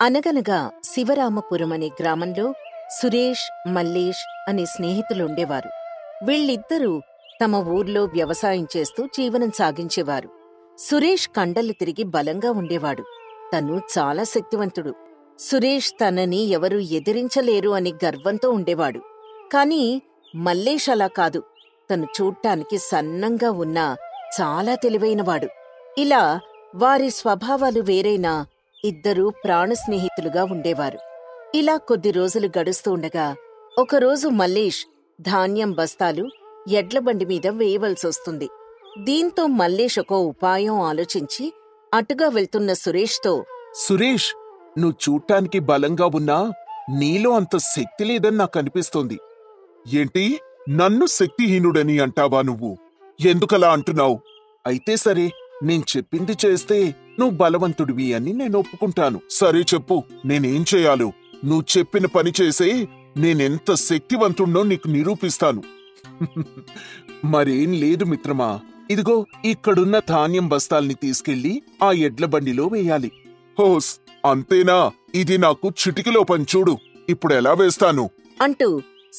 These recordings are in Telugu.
అనగనగా శివరామపురం అనే గ్రామంలో సురేష్, మల్లేష్ అనే స్నేహితులుండేవారు. వీళ్ళిద్దరూ తమ ఊర్లో వ్యవసాయం చేస్తూ జీవనం సాగించేవారు. సురేష్ కండలు తిరిగి బలంగా ఉండేవాడు. తను చాలా శక్తివంతుడు. సురేష్ తనని ఎవరూ ఎదిరించలేరు అని గర్వంతో ఉండేవాడు. కాని మల్లేష్ అలా కాదు. తను చూడ్డానికి సన్నంగా ఉన్నా చాలా తెలివైనవాడు. ఇలా వారి స్వభావాలు వేరైనా ఇద్దరూ ప్రాణ స్నేహితులుగా ఉండేవారు. ఇలా కొద్ది రోజులు గడుస్తూ ఉండగా ఒకరోజు మల్లేష్ ధాన్యం బస్తాలు ఎడ్లబండి మీద వేయవలసొస్తుంది. దీంతో మల్లేష్ ఒక ఉపాయం ఆలోచించి అటుగా వెళ్తున్న సురేష్తో, సురేష్, నువ్వు చూడ్డానికి బలంగా ఉన్నా నీలో అంత శక్తి లేదని నాకనిపిస్తోంది. ఏంటి, నన్ను శక్తిహీనుడని అంటావా నువ్వు? ఎందుకలా అంటున్నావు? అయితే సరే, నేను చెప్పింది చేస్తే నువ్వు బలవంతుడివి అని నేను ఒప్పుకుంటాను. సరే చెప్పు, నేనేం చేయాలో? నువ్వు చెప్పిన పని చేసే నేనెంత శక్తివంతుణ్ణో నీకు నిరూపిస్తాను. మరేం లేదు మిత్రమా, ఇదిగో ఇక్కడున్న ధాన్యం బస్తాల్ని తీసుకెళ్లి ఆ ఎడ్ల బండిలో వేయాలి. హోస్, అంతేనా? ఇది నాకు చిటికిలో పని చూడు. ఇప్పుడెలా వేస్తాను అంటూ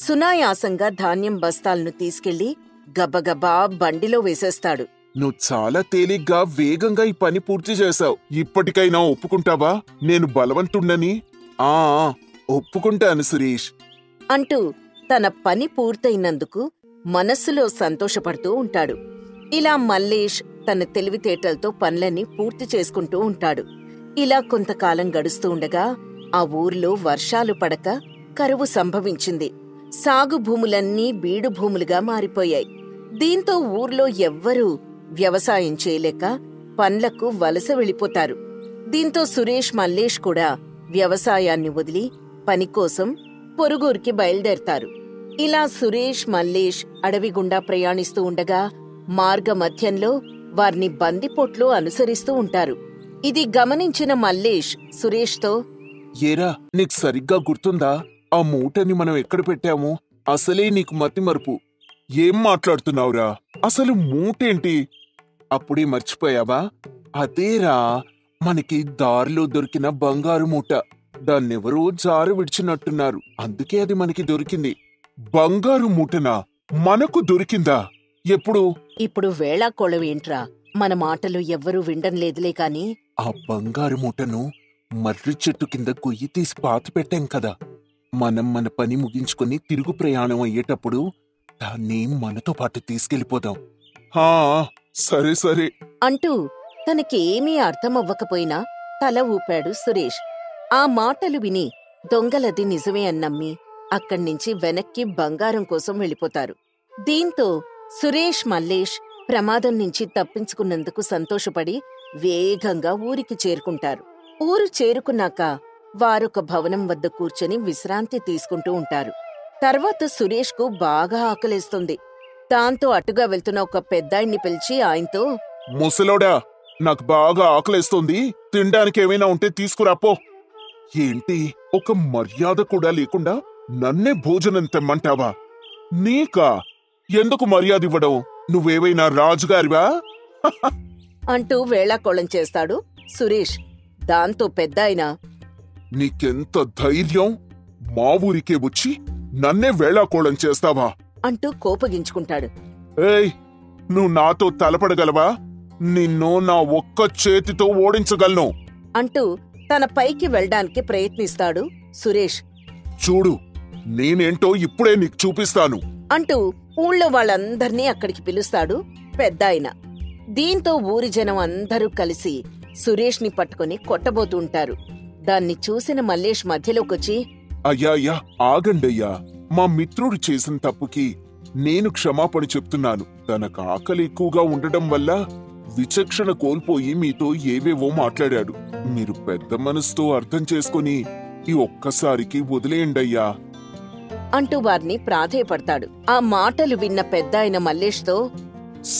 సునాయాసంగా ధాన్యం బస్తాలను తీసుకెళ్లి గబగబా బండిలో వేసేస్తాడు. నువ్వు చాలా తేలిగ్గా వేగంగా ఈ పని పూర్తి చేశావు. ఇప్పటికైనా ఒప్పుకుంటావా నేను బలవంతుణ్ణని? ఒప్పుకుంటాను సురేష్ అంటూ తన పని పూర్తయినందుకు మనస్సులో సంతోషపడుతూ ఉంటాడు. ఇలా మల్లేష్ తన తెలివితేటలతో పనులన్నీ పూర్తి చేసుకుంటూ ఉంటాడు. ఇలా కొంతకాలం గడుస్తూ ఉండగా ఆ ఊర్లో వర్షాలు పడక కరువు సంభవించింది. సాగు భూములన్నీ బీడు భూములుగా మారిపోయాయి. దీంతో ఊర్లో ఎవ్వరూ వ్యవసాయం చేయలేక పన్లకు వలస వెళ్ళిపోతారు. దీంతో సురేష్, మల్లేష్ కూడా వ్యవసాయాన్ని వదిలి పనికోసం పొరుగురికి బయలుదేరతారు. ఇలా సురేష్, మల్లేష్ అడవి గుండా ప్రయాణిస్తూ ఉండగా మార్గ మధ్యంలో వారిని బందిపోట్లు అనుసరిస్తూ ఉంటారు. ఇది గమనించిన మల్లేష్ సురేష్తో, ఏరా, నీకు సరిగ్గా గుర్తుందా? ఆ మూటని మనం ఎక్కడ పెట్టాము? అసలే నీకు మతిమరుపు. ఏం మాట్లాడుతున్నావురా? అసలు మూటేంటి? అప్పుడే మర్చిపోయావా? అదేరా, మనకి దారిలో దొరికిన బంగారు మూట. దాన్నెవరో జారు విడిచినట్టున్నారు, అందుకే అది మనకి దొరికింది. బంగారు మూటనా? మనకు దొరికిందా? ఎప్పుడు? ఇప్పుడు వేళాకోళవేంట్రా? మన మాటలు ఎవ్వరూ వినడం లేదులే కాని ఆ బంగారు మూటను మర్రి చెట్టు కింద గొయ్యి తీసి పాతి పెట్టాం కదా. మనం మన పని ముగించుకుని తిరుగు ప్రయాణం అయ్యేటప్పుడు దాన్ని మనతో పాటు తీసుకెళ్లిపోదాం. సరే సరే అంటూ తనకి ఏమీ అర్థమవ్వకపోయినా తల ఊపాడు సురేష్. ఆ మాటలు విని దొంగలది నిజమే అన్నమ్మి అక్కడ్నించి వెనక్కి బంగారం కోసం వెళ్ళిపోతారు. దీంతో సురేష్, మల్లేష్ ప్రమాదం నుంచి తప్పించుకున్నందుకు సంతోషపడి వేగంగా ఊరికి చేరుకుంటారు. ఊరు చేరుకున్నాక వారొక భవనం వద్ద కూర్చొని విశ్రాంతి తీసుకుంటూ ఉంటారు. తర్వాత సురేష్కు బాగా ఆకలేస్తుంది. దాంతో అటుగా వెళ్తున్న ఒక పెద్దాయన్ని పిలిచి ఆయనతో, ముసలోడా, నాకు బాగా ఆకలేస్తోంది, తినడానికి ఏమైనా ఉంటే తీసుకురాపో. ఏంటి, ఒక మర్యాద కూడా లేకుండా నన్నే భోజనం తెమ్మంటావా? నీకా? ఎందుకు మర్యాద ఇవ్వడం? నువ్వేవైనా రాజుగారివా? అంటూ వేళాకోళం చేస్తాడు సురేష్. దాంతో పెద్దాయన, నీకెంత ధైర్యం? మా ఊరికే వచ్చి నన్నే వేళాకోళం చేస్తావా? అంటూ కోపగించుకుంటాడు. ఏయ్, నువ్వు నాతో తలపడగలవా? నిన్ను నా ఒక్క చేతితో ఓడించగలను అంటూ తన పైకి వెళ్డానికి ప్రయత్నిస్తాడు సురేష్. చూడు, నేనేంటో ఇప్పుడే నీకు చూపిస్తాను అంటూ ఊళ్ళో వాళ్ళందర్నీ అక్కడికి పిలుస్తాడు పెద్దాయన. దీంతో ఊరి జనం అందరూ కలిసి సురేష్ని పట్టుకుని కొట్టబోతూ ఉంటారు. దాన్ని చూసిన మల్లేష్ మధ్యలోకొచ్చి, అయ్యా, ఆగండయ్యా. మా మిత్రుడు చేసిన తప్పుకి నేను క్షమాపణ చెప్తున్నాను. తనకు ఆకలి ఎక్కువగా ఉండడం వల్ల విచక్షణ కోల్పోయి మీతో ఏవేవో మాట్లాడాడు. మీరు పెద్ద మనసుతో అర్థం చేసుకుని ఈ ఒక్కసారికి వదిలేయండయ్యా అంటూ వారిని ప్రాధేయపడతాడు. ఆ మాటలు విన్న పెద్దాయన మల్లేష్తో,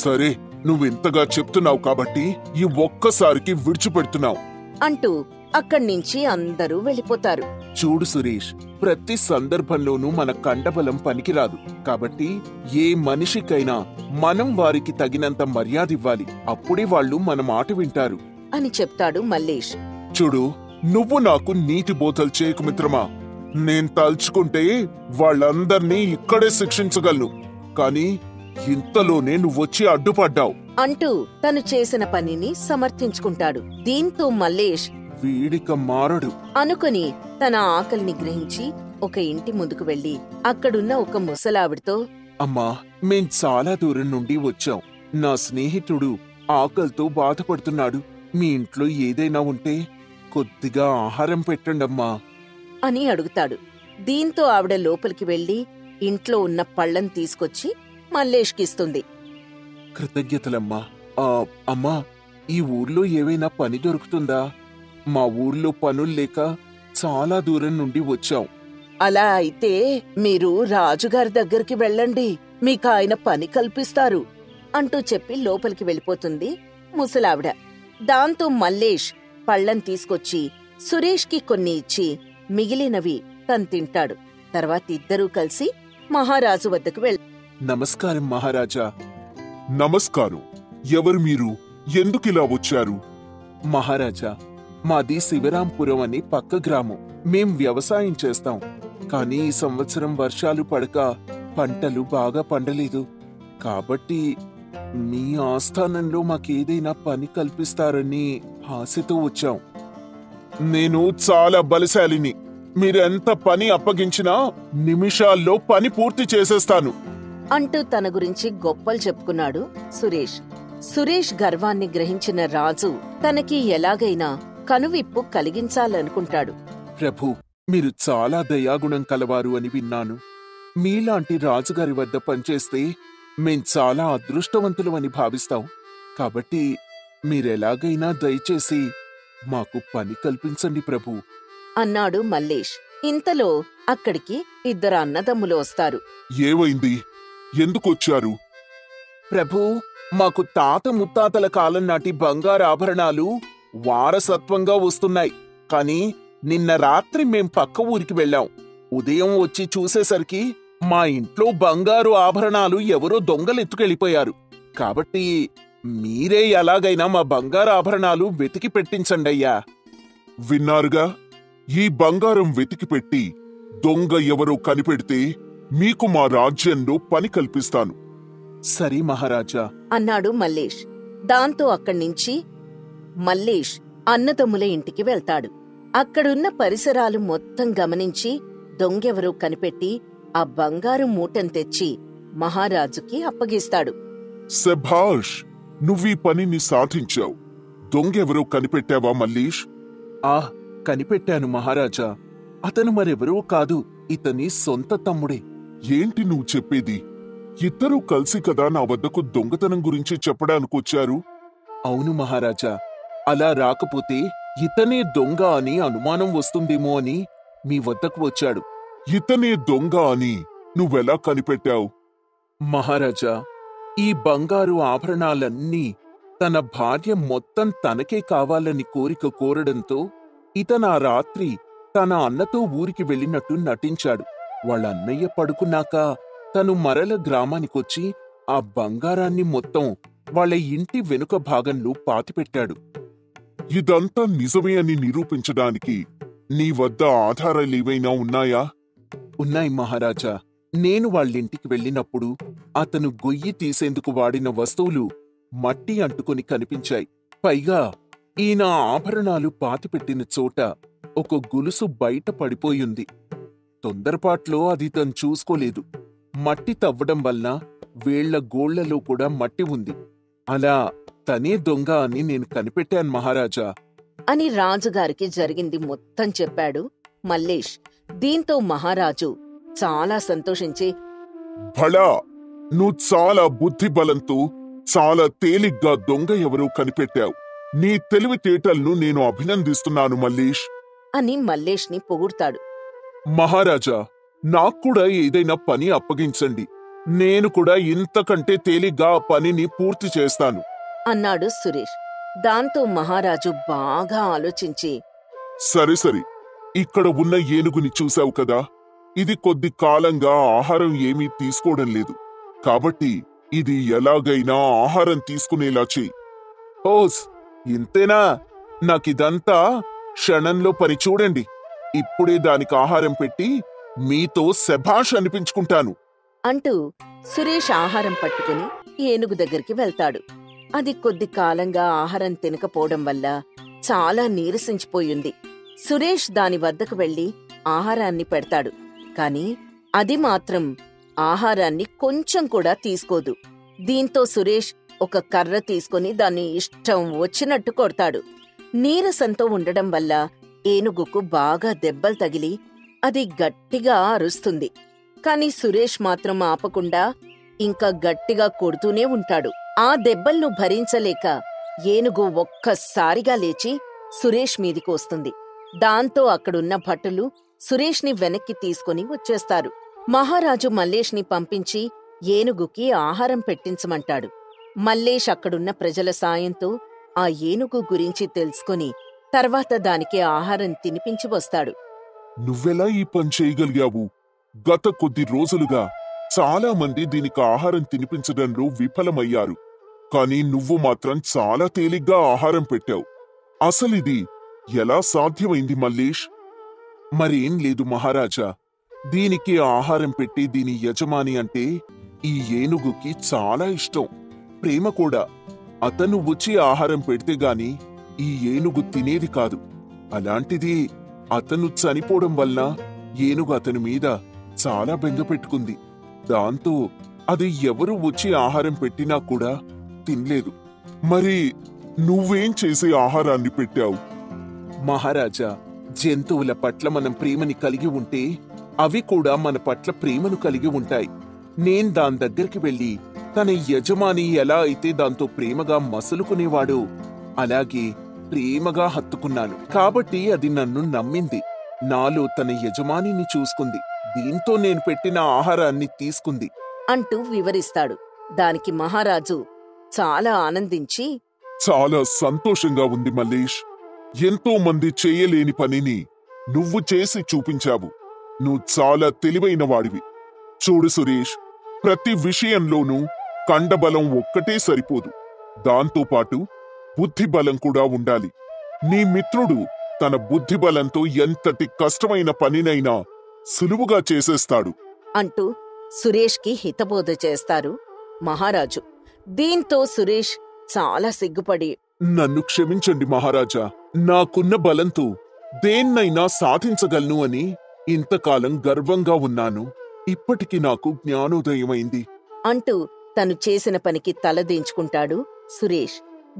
సరే, నువ్వెంతగా చెప్తున్నావు కాబట్టి ఈ ఒక్కసారికి విడిచిపెడుతున్నావు అంటూ అక్కడ్నించి అందరూ వెళ్ళిపోతారు. చూడు సురేష్, ప్రతి సందర్భంలోనూ మన కండబలం పనికిరాదు. కాబట్టి ఏ మనిషికైనా మనం వారికి తగినంత మర్యాద ఇవ్వాలి. అప్పుడే వాళ్ళు మన మాట వింటారు అని చెప్తాడు మల్లేష్. చూడు, నువ్వు నాకు నీతి బోధలు చేయకు మిత్రమా. నేను తలుచుకుంటే వాళ్ళందర్నీ ఇక్కడే శిక్షించగలను, కాని ఇంతలోనే నువ్వొచ్చి అడ్డుపడ్డావు అంటూ తను చేసిన పనిని సమర్థించుకుంటాడు. దీంతో మల్లేష్ వీడిక మారడు అనుకుని తన ఆకలిని గ్రహించి ఒక ఇంటి ముందుకు వెళ్లి అక్కడున్న ఒక ముసలావిడితో, అమ్మా, మేం చాలా దూరం నుండి వచ్చాం. నా స్నేహితుడు ఆకలితో బాధపడుతున్నాడు. మీ ఇంట్లో ఏదైనా ఉంటే కొద్దిగా ఆహారం పెట్టండమ్మా అని అడుగుతాడు. దీంతో ఆవిడ లోపలికి వెళ్లి ఇంట్లో ఉన్న పళ్ళను తీసుకొచ్చి మల్లేష్కిస్తుంది. కృతజ్ఞతలమ్మా. అమ్మా, ఈ ఊర్లో ఏవైనా పని దొరుకుతుందా? మా ఊర్లో పనుల్లేక చాలా దూరం నుండి వచ్చాం. అలా అయితే మీరు రాజుగారి దగ్గరికి వెళ్ళండి, మీకాయన పని కల్పిస్తారు అంటూ చెప్పి లోపలికి వెళ్ళిపోతుంది ముసలావిడ. దాంతో మల్లేష్ పళ్ళం తీసుకొచ్చి సురేష్కి కొన్ని ఇచ్చి మిగిలినవి తను తింటాడు. తర్వాత ఇద్దరూ కలిసి మహారాజు వద్దకు నమస్కారం మహారాజా. నమస్కారం. ఎవరు మీరు? ఎందుకిలా వచ్చారు? మహారాజా, మాది శివరాంపురం అని పక్క గ్రామం. మేం వ్యవసాయం చేస్తాం. కానీ ఈ సంవత్సరం వర్షాలు పడక పంటలు బాగా పండలేదు. కాబట్టి మీ ఆస్థానంలో మాకేదైనా పని కల్పిస్తారని ఆశతో వచ్చాం. నేను చాలా బలశాలిని. మీరెంత పని అప్పగించినా నిమిషాల్లో పని పూర్తి చేసేస్తాను అంటూ తన గురించి గొప్పలు చెప్పుకున్నాడు సురేష్. సురేష్ గర్వాన్ని గ్రహించిన రాజు తనకి ఎలాగైనా కనువిప్పు కలిగించాలనుకుంటాడు. ప్రభు, మీరు చాలా దయాగుణం కలవారు అని విన్నాను. మీలాంటి రాజుగారి వద్ద పనిచేస్తే మేం చాలా అదృష్టవంతులమని భావిస్తాం. కాబట్టి మీరెలాగైనా దయచేసి మాకు పని కల్పించండి ప్రభు అన్నాడు మల్లేష్. ఇంతలో అక్కడికి ఇద్దరు అన్నదమ్ములు వస్తారు. ఏవైంది? ఎందుకొచ్చారు? ప్రభూ, మాకు తాత ముత్తాతల కాలం నాటి బంగారు ఆభరణాలు వారసత్వంగా వస్తున్నాయి. కాని నిన్న రాత్రి మేం పక్క ఊరికి వెళ్ళాం. ఉదయం వచ్చి చూసేసరికి మా ఇంట్లో బంగారు ఆభరణాలు ఎవరో దొంగలెత్తుకెళ్ళిపోయారు. కాబట్టి మీరే ఎలాగైనా మా బంగారు ఆభరణాలు వెతికి పెట్టించండయ్యా. విన్నారుగా, ఈ బంగారం వెతికిపెట్టి దొంగ ఎవరో కనిపెడితే మీకు మా రాజ్యంలో పని కల్పిస్తాను. సరే మహారాజా అన్నాడు మల్లేష్. దాంతో అక్కడ్నించి మల్లేష్ అన్నదమ్ముల ఇంటికి వెళ్తాడు. అక్కడున్న పరిసరాలు మొత్తం గమనించి దొంగెవరో కనిపెట్టి ఆ బంగారు మూటను తెచ్చి మహారాజుకి అప్పగిస్తాడు. శభాష్, నువ్వీ పనిని సాధించావు. దొంగెవరో కనిపెట్టావా మల్లేష్? కనిపెట్టాను మహారాజా. అతను మరెవరో కాదు, ఇతని సొంత తమ్ముడే. ఏంటి నువ్వు చెప్పేది? ఇద్దరూ కలిసి కదా నా వద్దకు దొంగతనం గురించి చెప్పడానికొచ్చారు? అవును మహారాజా. అలా రాకపోతే ఇతనే దొంగ అని అనుమానం వస్తుందేమో అని మీ వద్దకు వచ్చాడు. ఇతనే దొంగ అని నువ్వెలా కనిపెట్టావు? మహారాజా, ఈ బంగారు ఆభరణాలన్నీ తన భార్య మొత్తం తనకే కావాలని కోరిక కోరడంతో ఇతను ఆ రాత్రి తన అన్నతో ఊరికి వెళ్ళినట్టు నటించాడు. వాళ్ళ అన్నయ్య పడుకున్నాక తను మరల గ్రామానికొచ్చి ఆ బంగారాన్ని మొత్తం వాళ్ళ ఇంటి వెనుక భాగంలో పాతిపెట్టాడు. ఇదంతా నిజమే అని నిరూపించడానికి నీ వద్ద ఆధారాలేవైనా ఉన్నాయా? ఉన్నాయి మహారాజా. నేను వాళ్ళింటికి వెళ్ళినప్పుడు అతను గొయ్యి తీసేందుకు వాడిన వస్తువులు మట్టి అంటుకొని కనిపించాయి. పైగా ఈయన ఆభరణాలు పాతిపెట్టిన చోట ఒక గొలుసు బయట పడిపోయింది. తొందరపాట్లో అది తను చూసుకోలేదు. మట్టి తవ్వడం వల్ల వేళ్ల గోళ్లలో కూడా మట్టి ఉంది. అలా తనే దొంగ అని నేను కనిపెట్టాను మహారాజా అని రాజుగారికి జరిగింది మొత్తం చెప్పాడు మల్లేష్. దీంతో మహారాజు చాలా సంతోషించి, భళా, నువ్వు చాలా బుద్ధిబలంతో చాలా తేలిగ్గా దొంగ ఎవరో కనిపెట్టావు. నీ తెలివితేటలను నేను అభినందిస్తున్నాను మల్లేష్ అని మల్లేష్ని పొగుడ్తాడు. మహారాజా, నాక్కూడా ఏదైనా పని అప్పగించండి. నేను కూడా ఇంతకంటే తేలిగ్గా ఆ పనిని పూర్తి చేస్తాను అన్నాడు సురేష్. దాంతో మహారాజు బాగా ఆలోచించి, సరే సరే, ఇక్కడ ఉన్న ఏనుగుని చూశావు కదా, ఇది కొద్ది కాలంగా ఆహారం ఏమీ తీసుకోవడం లేదు. కాబట్టి ఇది ఎలాగైనా ఆహారం తీసుకునేలా చెయ్యి. ఓస్, ఇంతేనా? నాకిదంతా క్షణంలో పని చూడండి. ఇప్పుడే దానికి ఆహారం పెట్టి మీతో శభాష్ అనిపించుకుంటాను. అంటూ సురేష్ ఆహారం పట్టుకుని ఏనుగు దగ్గరికి వెళ్తాడు. అది కొద్ది కాలంగా ఆహారం తినకపోవడం వల్ల చాలా నీరసించిపోయింది. సురేష్ దాని వద్దకు వెళ్లి ఆహారాన్ని పెడతాడు. కాని అది మాత్రం ఆహారాన్ని కొంచెం కూడా తీసుకోదు. దీంతో సురేష్ ఒక కర్ర తీసుకుని దాన్ని ఇష్టం వచ్చినట్టు కొడతాడు. నీరసంతో ఉండడం వల్ల ఏనుగుకు బాగా దెబ్బలు తగిలి అది గట్టిగా అరుస్తుంది. కాని సురేష్ మాత్రం ఆపకుండా ఇంకా గట్టిగా కొడుతూనే ఉంటాడు. ఆ దెబ్బలను భరించలేక ఏనుగు ఒక్కసారిగా లేచి సురేష్ మీదికి వస్తుంది. దాంతో అక్కడున్న భటులు సురేష్ని వెనక్కి తీసుకుని వచ్చేస్తారు. మహారాజు మల్లేష్ని పంపించి ఏనుగుకి ఆహారం పెట్టించమంటాడు. మల్లేష్ అక్కడున్న ప్రజల సాయంతో ఆ ఏనుగు గురించి తెలుసుకుని తర్వాత దానికి ఆహారం తినిపించి వస్తాడు. నువ్వెలా ఈ పని చేయగలిగావు? గత కొద్ది రోజులుగా చాలా మంది దీనికి ఆహారం తినిపించడంలో విఫలమయ్యారు. కాని నువ్వు మాత్రం చాలా తేలిగ్గా ఆహారం పెట్టావు. అసలిది ఎలా సాధ్యమైంది మల్లేష్? మరేం లేదు మహారాజా, దీనికి ఆహారం పెట్టి దీని యజమాని అంటే ఈ ఏనుగుకి చాలా ఇష్టం, ప్రేమ కూడా. అతను వచ్చి ఆహారం పెడితే గాని ఈ ఏనుగు తినేది కాదు. అలాంటిది అతను చనిపోవడం వల్ల ఏనుగు అతని మీద చాలా బెంగ పెట్టుకుంది. దాంతో అది ఎవరు వచ్చి ఆహారం పెట్టినా కూడా తినలేదు. మరి నువ్వేం చేసి ఆహారాన్ని పెట్టావు? మహారాజా, జంతువుల పట్ల మనం ప్రేమని కలిగి ఉంటే అవి కూడా మన పట్ల ప్రేమను కలిగి ఉంటాయి. నేను దాని దగ్గరికి వెళ్లి తన యజమాని ఎలా అయితే దాంతో ప్రేమగా మసులుకునేవాడో అలాగే ప్రేమగా హత్తుకున్నాను. కాబట్టి అది నన్ను నమ్మింది. నాలో తన యజమానిని చూసుకుంది. దీంతో నేను పెట్టిన ఆహారాన్ని తీసుకుంది అంటూ వివరిస్తాడు. దానికి మహారాజు చాలా ఆనందించి, చాలా సంతోషంగా ఉంది మల్లేష్. ఎంతో మంది చేయలేని పనిని నువ్వు చేసి చూపించావు. నువ్వు చాలా తెలివైన వాడివి. చూడు సురేష్, ప్రతి విషయంలోనూ కండబలం ఒక్కటే సరిపోదు. దాంతోపాటు బుద్ధిబలం కూడా ఉండాలి. నీ మిత్రుడు తన బుద్ధిబలంతో ఎంతటి కష్టమైన పనినైనా సులువుగా చేసేస్తాడు అంటూ సురేష్కి హితబోధ చేస్తారు మహారాజు. దీంతో సురేష్ చాలా సిగ్గుపడి, నన్ను క్షమించండి మహారాజా, నాకున్న బలంతో దేన్నైనా సాధించగలను అని ఇంతకాలం గర్వంగా ఉన్నాను. ఇప్పటికి నాకు జ్ఞానోదయమైంది అంటూ తను చేసిన పనికి తలదించుకుంటాడు సురేష్.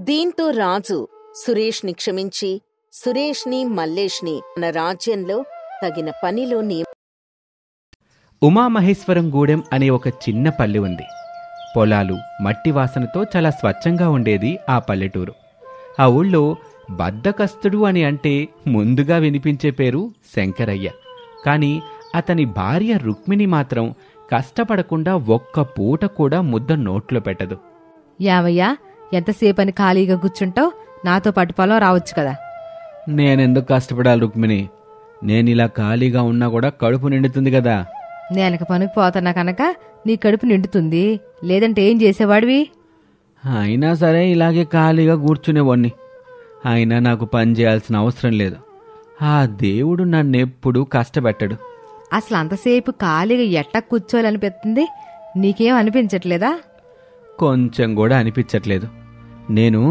దీంతో రాజు సురేష్ని క్షమించి సురేష్ని మల్లేష్ని తన రాజ్యంలో తగిన పనిలో ఉమామహేశ్వరం గూడెం అనే ఒక చిన్న పల్లె ఉంది. పొలాలు మట్టి వాసనతో చాలా స్వచ్ఛంగా ఉండేది ఆ పల్లెటూరు. ఆ ఊళ్ళో బద్ధకస్తుడు అని అంటే ముందుగా వినిపించే పేరు శంకరయ్య. కాని అతని భార్య రుక్మిణి మాత్రం కష్టపడకుండా ఒక్క పూట కూడా ముద్ద నోట్లో పెట్టదు. యావయ్యా, ఎంతసేపని ఖాళీగా కూర్చుంటావు? నాతో పాటు పొలం రావచ్చు కదా. నేనెందుకు కష్టపడాలి రుక్మిణి? నేనిలా ఖాళీగా ఉన్నా కూడా కడుపు నిండుతుంది కదా. నేనక పనికి పోతున్నా కనుక నీ కడుపు నిండుతుంది, లేదంటే ఏం చేసేవాడివి? అయినా సరే ఇలాగే ఖాళీగా కూర్చునేవాణ్ణి. అయినా నాకు పని చేయాల్సిన అవసరం లేదు. ఆ దేవుడు నన్నెప్పుడూ కష్టపెట్టడు. అసలు అంతసేపు ఖాళీగా ఎట్ట కూర్చోవాలనిపిస్తుంది? నీకేం అనిపించట్లేదా? కొంచెం కూడా అనిపించట్లేదు. నేను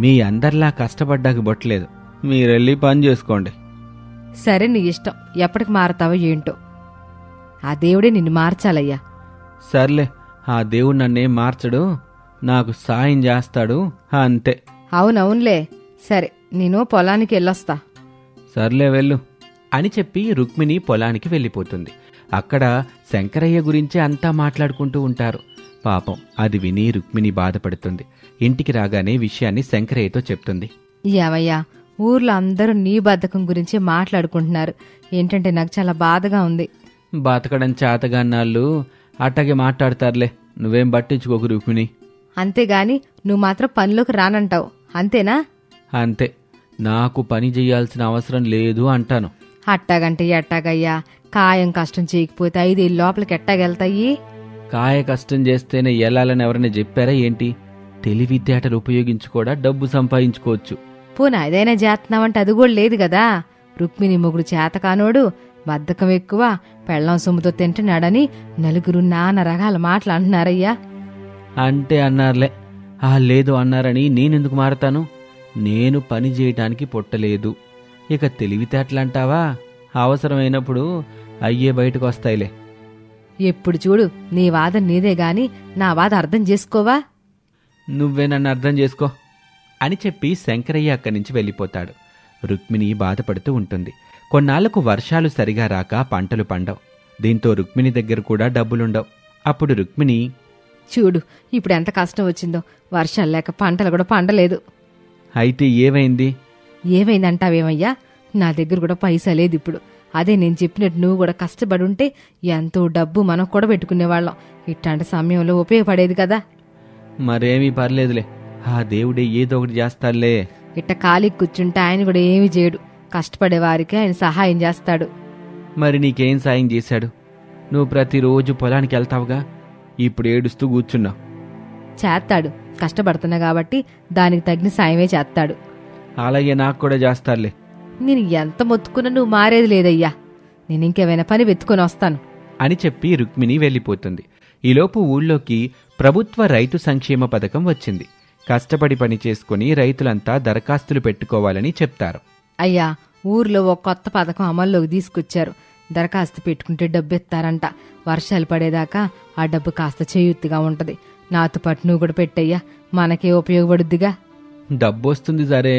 మీ అందరిలా కష్టపడ్డాకి బొట్టలేదు. మీరెళ్ళి పని చేసుకోండి. సరే, నీ ఇష్టం. ఎప్పటికి మారతావో ఏంటో. ఆ దేవుడే నిన్ను మార్చాలయ్యా. సర్లే, ఆ దేవుడు నన్నేం మార్చడు, నాకు సాయం చేస్తాడు అంతే. అవునవునులే. సరే, నేను పొలానికి వెళ్ళొస్తా. సర్లే వెళ్ళు అని చెప్పి రుక్మిణి పొలానికి వెళ్ళిపోతుంది. అక్కడ శంకరయ్య గురించి అంతా మాట్లాడుకుంటూ ఉంటారు. పాపం అది విని రుక్మిణి బాధపడుతుంది. ఇంటికి రాగానే విషయాన్ని శంకరయ్యతో చెప్తుంది. యావయ్యా, ఊర్లో అందరూ నీ బద్ధకం గురించి మాట్లాడుకుంటున్నారు. ఏంటంటే నాకు చాలా బాధగా ఉంది. బతకడం చేతగాన్నాళ్ళు అట్టగే మాట్లాడతారులే, నువ్వేం పట్టించుకోకు రుక్మిణి. అంతేగాని నువ్వు మాత్రం పనిలోకి రానంటావు, అంతేనా? అంతే, నాకు పని చెయ్యాల్సిన అవసరం లేదు అంటాను. అట్టాగంటే ఎట్టాగయ్యా? కాయం కష్టం చేయకపోతే 5 ఏళ్ళ లోపలికి ఎట్టాగెళ్తాయి? కాయ కష్టం చేస్తేనే వెళ్ళాలని ఎవరైనా చెప్పారా ఏంటి? తెలివితేటలు ఉపయోగించి కూడా డబ్బు సంపాదించుకోవచ్చు. పోనీ అదైనా చేస్తున్నావంటే అది కూడా లేదు కదా. రుక్మిణి మొగుడు చేతకానోడు, బద్ధకం ఎక్కువ, పెళ్ళం సొమ్ముతో తింటున్నాడని నలుగురు నానా రకాల మాటలు అంటున్నారయ్యా. అంటే అన్నారులే, లేదు అన్నారని నేనెందుకు మారతాను? నేను పని చేయటానికి పుట్టలేదు. ఇక తెలివితేటలంటావా, అవసరమైనప్పుడు అయ్యే బయటకు వస్తాయిలే. ఎప్పుడు చూడు నీ వాదన నీదే గాని నా వాద అర్థం చేసుకోవా? నువ్వే నన్ను అర్థం చేసుకో అని చెప్పి శంకరయ్య అక్కడి నుంచి వెళ్ళిపోతాడు. రుక్మిణి బాధపడుతూ ఉంటుంది. కొన్నాళ్లకు వర్షాలు సరిగా రాక పంటలు పండవు. దీంతో రుక్మిణి దగ్గర కూడా డబ్బులుండవు. అప్పుడు రుక్మిణి, చూడు ఇప్పుడు ఎంత కష్టం వచ్చిందో, వర్షాలు లేక పంటలు కూడా పండలేదు. అయితే ఏమైంది? ఏమైందంటావేమయ్యా, నా దగ్గర కూడా పైసా లేదు ఇప్పుడు. అదే నేను చెప్పినట్టు నువ్వు కూడా కష్టపడి ఉంటే ఎంతో డబ్బు మనం కూడా పెట్టుకునేవాళ్ళం. ఇట్లాంటి సమయంలో ఉపయోగపడేది కదా. మరేమీ పర్లేదులే, ఆ దేవుడే ఏదో ఒకటి చేస్తాడులే. ఇట్ట ఖాళీ కూర్చుంటే ఆయన కూడా ఏమీ చేయడు. కష్టపడే వారికి ఆయన సహాయం చేస్తాడు. మరి నీకేం సాయం చేశాడు? నువ్వు ప్రతిరోజు పొలానికి వెళ్తావుగా, ఇప్పుడు ఏడుస్తూ కూర్చున్నావు. చేస్తాడు, కష్టపడుతున్నా కాబట్టి దానికి తగిన సాయమే చేస్తాడు. అలాగే నాకు కూడా చేస్తాడులే. నేను ఎంత మొత్తుకున్నా నువ్వు మారేది లేదయ్యా. నేను ఇంకేమైనా పని వెతుకొని వస్తాను అని చెప్పి రుక్మిణి వెళ్ళిపోతుంది. ఈలోపు ఊళ్ళోకి ప్రభుత్వ రైతు సంక్షేమ పథకం వచ్చింది. కష్టపడి పని చేసుకుని రైతులంతా దరఖాస్తులు పెట్టుకోవాలని చెప్తారు. అయ్యా, ఊర్లో ఒక కొత్త పథకం అమల్లోకి తీసుకొచ్చారు. దరఖాస్తు పెట్టుకుంటే డబ్బు ఇస్తారంట. వర్షాలు పడేదాకా ఆ డబ్బు కాస్త చేయూతిగా ఉంటది. నాతో పాటు నువ్వు కూడా పెట్టయ్యా, మనకే ఉపయోగపడుద్దిగా. డబ్బు వస్తుంది సరే,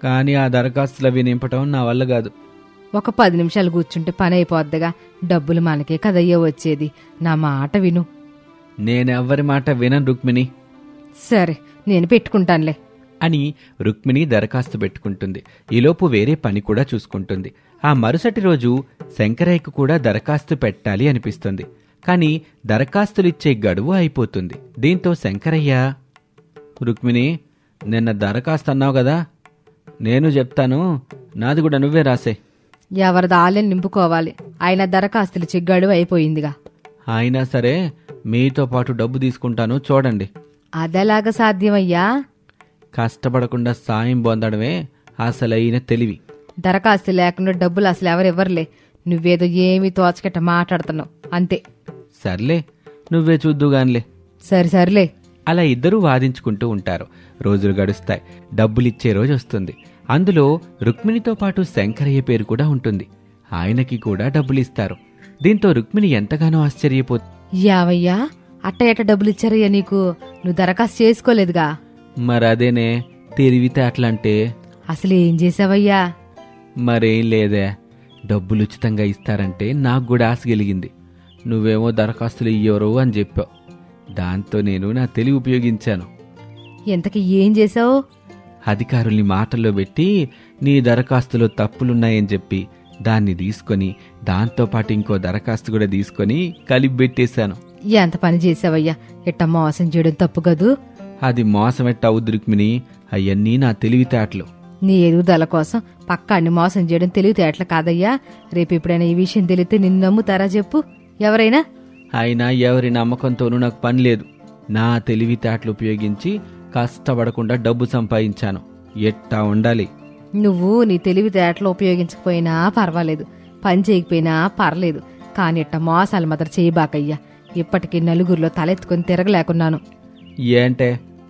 కానీ ఆ దరఖాస్తులు అవి నింపటం నా వల్ల కాదు. ఒక 10 నిమిషాలు కూర్చుంటే పని అయిపోద్దిగా. డబ్బులు మనకే కదయ్యా వచ్చేది. నా మాట విను. నేనెవ్వరి మాట వినను రుక్మిణి. సరే, నేను పెట్టుకుంటానులే అని రుక్మిణి దరఖాస్తు పెట్టుకుంటుంది. ఈలోపు వేరే పని కూడా చూసుకుంటుంది. ఆ మరుసటి రోజు శంకరయ్యకు కూడా దరఖాస్తు పెట్టాలి అనిపిస్తుంది. కానీ దరఖాస్తులిచ్చే గడువు అయిపోతుంది. దీంతో శంకరయ్య, రుక్మిణి, నిన్న దరఖాస్తు అన్నావు కదా, నేను చెప్తాను, నాది కూడా నువ్వే రాసే. ఎవరిది ఆలయం నింపుకోవాలి. ఆయన దరఖాస్తులు గడువు అయిపోయిందిగా. అయినా సరే మీతో పాటు డబ్బు తీసుకుంటాను, చూడండి. అదెలాగా సాధ్యమయ్యా? కష్టపడకుండా సాయం పొందడమే అసలైన తెలివి. దరఖాస్తు లేకుండా డబ్బులు అసలు ఎవరెవ్వరులే. నువ్వేదో ఏమీ తోచకట్ట మాట్లాడుతున్నావు అంతే. సర్లే, నువ్వే చూద్దుగాన్లే. సరిలే. అలా ఇద్దరూ వాదించుకుంటూ ఉంటారు. రోజులు గడుస్తాయి. డబ్బులిచ్చే రోజు వస్తుంది. అందులో రుక్మిణితో పాటు శంకరయ్య పేరు కూడా ఉంటుంది. ఆయనకి కూడా డబ్బులిస్తారు. దీంతో రుక్మిణి ఎంతగానో ఆశ్చర్యపోతుంది. యావయ్యా, అట్ట ఎట్ట డబ్బులిచ్చారయ్యా నీకు? నువ్వు దరఖాస్తు చేసుకోలేదుగా. మరదేనే తెలివితేటలంటే. అసలు ఏం చేసావయ్యా? మరేం లేదే, డబ్బులు ఉచితంగా ఇస్తారంటే నాకు కూడా ఆశ కలిగింది. నువ్వేమో దరఖాస్తులు ఇయ్యరు అని చెప్పావు. దాంతో నేను నా తెలివి ఉపయోగించాను. ఎంతకి ఏం చేసావు? అధికారుల్ని మాటల్లో పెట్టి నీ దరఖాస్తులో తప్పులున్నాయని చెప్పి దాన్ని తీసుకొని దాంతోపాటు ఇంకో దరఖాస్తు కూడా తీసుకొని కలిపి పెట్టేశాను. ఎంత పని చేసావయ్యా? ఇట్ట మోసం చేయడం తప్పు కదూ. అది మోసమెట్ట అవుద్ది రుక్మిణి, అవన్నీ నా తెలివితేటలు. నీ ఎదుగుదల కోసం పక్కాన్ని మోసం చేయడం తెలివితేటలు కాదయ్యా. రేపు ఎప్పుడైనా ఈ విషయం తెలిస్తే నిన్ను నమ్ముతారా చెప్పు ఎవరైనా? అయినా ఎవరి నమ్మకంతోనూ నాకు పని లేదు. నా తెలివితేటలు ఉపయోగించి కష్టపడకుండా డబ్బు సంపాదించాను. ఎట్టా ఉండాలి. నువ్వు నీ తెలివితేటలు ఉపయోగించకపోయినా పర్వాలేదు, పని చేయకపోయినా పర్లేదు, కానీ ఇట్ట మోసాలు మాత్రం చేయబాకయ్యా. ఇప్పటికీ నలుగురిలో తలెత్తుకొని తిరగలేకున్నాను. ఏంటే,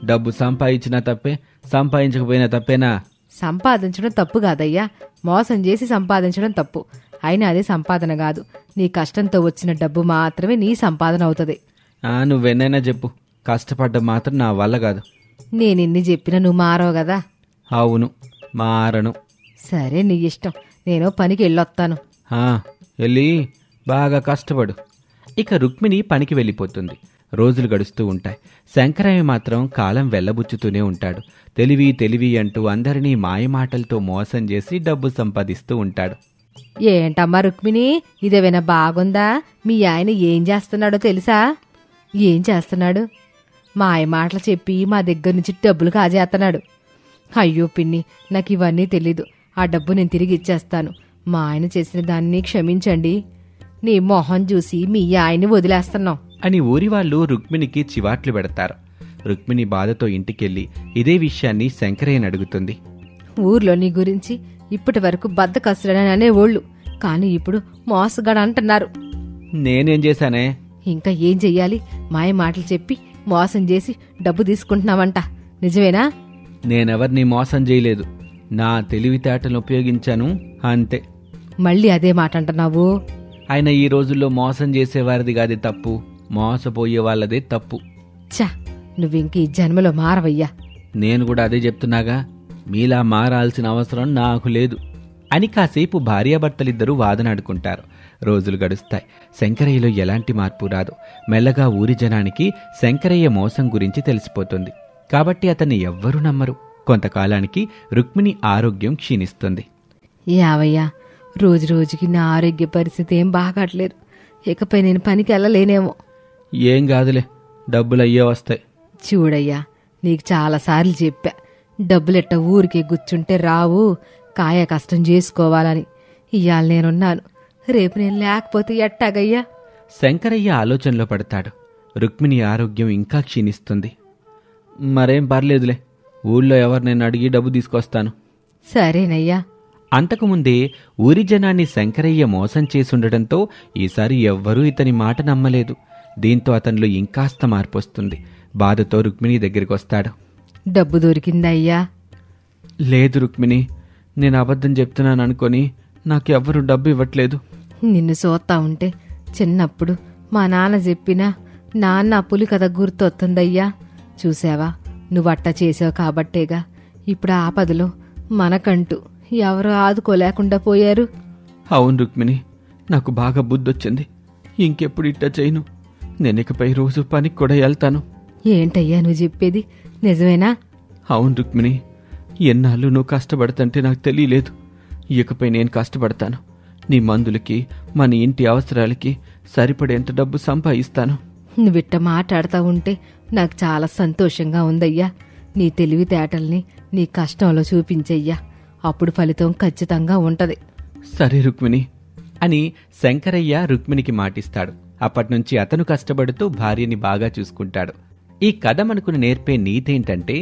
డబ్బు సంపాదించినా తప్పే, సంపాదించకపోయినా తప్పేనా? సంపాదించడం తప్పు కాదయ్యా, మోసం చేసి సంపాదించడం తప్పు. అయినా అదే సంపాదన కాదు. నీ కష్టంతో వచ్చిన డబ్బు మాత్రమే నీ సంపాదన అవుతుంది. నువ్వెన్నైనా చెప్పు, కష్టపడ్డం మాత్రం నా వల్ల కాదు. నేనిన్ని చెప్పినా నువ్వు మారవు కదా. అవును, మారను. సరే, నీ ఇష్టం. నేను పనికి వెళ్ళొస్తాను. వెళ్ళి బాగా కష్టపడు. ఇక రుక్మిణి పనికి వెళ్ళిపోతుంది. రోజులు గడుస్తూ ఉంటాయి. శంకరయ్య మాత్రం కాలం వెళ్లబుచ్చుతూనే ఉంటాడు. తెలివి తెలివి అంటూ అందరినీ మాయమాటలతో మోసం చేసి డబ్బు సంపాదిస్తూ ఉంటాడు. ఏంటమ్మా రుక్మిణి, ఇదేమైనా బాగుందా? మీ ఆయన ఏం చేస్తున్నాడో తెలుసా? ఏం చేస్తున్నాడు? మాయమాటలు చెప్పి మా దగ్గర నుంచి డబ్బులు కాజేస్తున్నాడు. అయ్యో పిన్ని, నాకు ఇవన్నీ తెలీదు. ఆ డబ్బు నేను తిరిగి ఇచ్చేస్తాను. మా ఆయన చేసిన దాన్ని క్షమించండి. నీ మొహం చూసి మీ ఆయన్ని వదిలేస్తున్నాం అని ఊరివాళ్లు రుక్మిణికి చివాట్లు పెడతారు. రుక్మిణి బాధతో ఇంటికెళ్ళి ఇదే విషయాన్ని శంకరయ్యని అడుగుతుంది. ఊర్లో నీ గురించి ఇప్పటి వరకు బద్దకస్తుడని అనేవాళ్ళు, కానీ ఇప్పుడు మోసగాడు అంటున్నారు. నేనేం చేశానే? ఇంకా ఏం చెయ్యాలి? మాయ మాటలు చెప్పి మోసం చేసి డబ్బు తీసుకుంటున్నావంట, నిజమేనా? నేనెవర్ని మోసం చేయలేదు. నా తెలివితేటలను ఉపయోగించాను అంతే. మళ్ళీ అదే మాట అంటున్నావు? ఆయన ఈ రోజుల్లో మోసం చేసేవారిది కాదే తప్పు, మోసపోయే వాళ్ళదే తప్పు. ఛా, నువ్వింక ఈ జన్మలో మారవయ్యా. నేను కూడా అదే చెప్తున్నాగా, మీలా మారాల్సిన అవసరం నాకు లేదు అని కాసేపు భార్యాభర్తలిద్దరూ వాదనాడుకుంటారు. రోజులు గడుస్తాయి. శంకరయ్యలో ఎలాంటి మార్పు రాదు. మెల్లగా ఊరి జనానికి శంకరయ్య మోసం గురించి తెలిసిపోతుంది. కాబట్టి అతన్ని ఎవ్వరూ నమ్మరు. కొంతకాలానికి రుక్మిణి ఆరోగ్యం క్షీణిస్తుంది. యావయ్యా, రోజు రోజుకి నా ఆరోగ్య పరిస్థితి ఏం బాగాట్లేదు. ఇకపై నేను పనికి వెళ్ళలేనేమో. ఏం కాదులే, డబ్బులయ్యే వస్తాయి. చూడయ్యా, నీకు చాలాసార్లు చెప్పా, డబ్బులెట్ట ఊరికే గుచ్చుంటే రావు, కాయ కష్టం చేసుకోవాలని. ఇవాళ నేనున్నాను, రేపు నేను లేకపోతే ఎట్టాగయ్యా? శంకరయ్య ఆలోచనలో పడతాడు. రుక్మిణి ఆరోగ్యం ఇంకా క్షీణిస్తుంది. మరేం పర్లేదులే, ఊళ్ళో ఎవరినైనా అడిగి డబ్బు తీసుకొస్తాను. సరేనయ్యా. అంతకుముందే ఊరి జనాన్ని శంకరయ్య మోసం చేసుండటంతో ఈసారి ఎవ్వరూ ఇతని మాట నమ్మలేదు. దీంతో అతనిలో ఇంకాస్త మార్పొస్తుంది. బాధతో రుక్మిణి దగ్గరికొస్తాడు. డబ్బు దొరికిందయ్యా? లేదు రుక్మిణి, నేను అబద్ధం చెప్తున్నాను అనుకొని నాకెవ్వరూ డబ్బు ఇవ్వట్లేదు. నిన్ను చూస్తా ఉంటే చిన్నప్పుడు మా నాన్న చెప్పినా నాన్న పులి కథ గుర్తొస్తుందయ్యా. చూసావా, నువ్వట్టా చేసావు కాబట్టేగా ఇప్పుడు ఆపదలో మనకంటూ ఎవరూ ఆదుకోలేకుండా పోయారు. అవును రుక్మిణి, నాకు బాగా బుద్ధొచ్చింది. ఇంకెప్పుడు ఇట్టా చేయను. నేనికపై రోజు పనికి కూడా వెళ్తాను. ఏంటయ్యా నువ్వు చెప్పేది, నిజమేనా? అవును రుక్మిణి, ఎన్నాళ్ళు నువ్వు కష్టపడతంటే నాకు తెలియలేదు. ఇకపై నేను కష్టపడతాను. నీ మందులకి, మన ఇంటి అవసరాలకి సరిపడేంత డబ్బు సంపాదిస్తాను. నువ్విట్ట మాట్లాడుతూ ఉంటే నాకు చాలా సంతోషంగా ఉందయ్యా. నీ తెలివితేటల్ని నీ కష్టంలో చూపించయ్యా, అప్పుడు ఫలితం ఖచ్చితంగా ఉంటది. సరే రుక్మిణి అని శంకరయ్య రుక్మిణికి మాటిస్తాడు. అప్పట్నుంచి అతను కష్టపడుతూ భార్యని బాగా చూసుకుంటాడు. ఈ కథ మనకు నేర్పే నీతేంటంటే,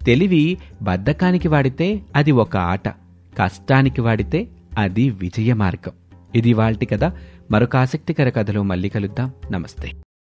తెలివి బద్ధకానికి వాడితే అది ఒక ఆట, కష్టానికి వాడితే అది విజయ మార్గం. ఇది ఇవాల్టి కథ. మరొక ఆసక్తికర కథలో మళ్ళీ కలుద్దాం. నమస్తే.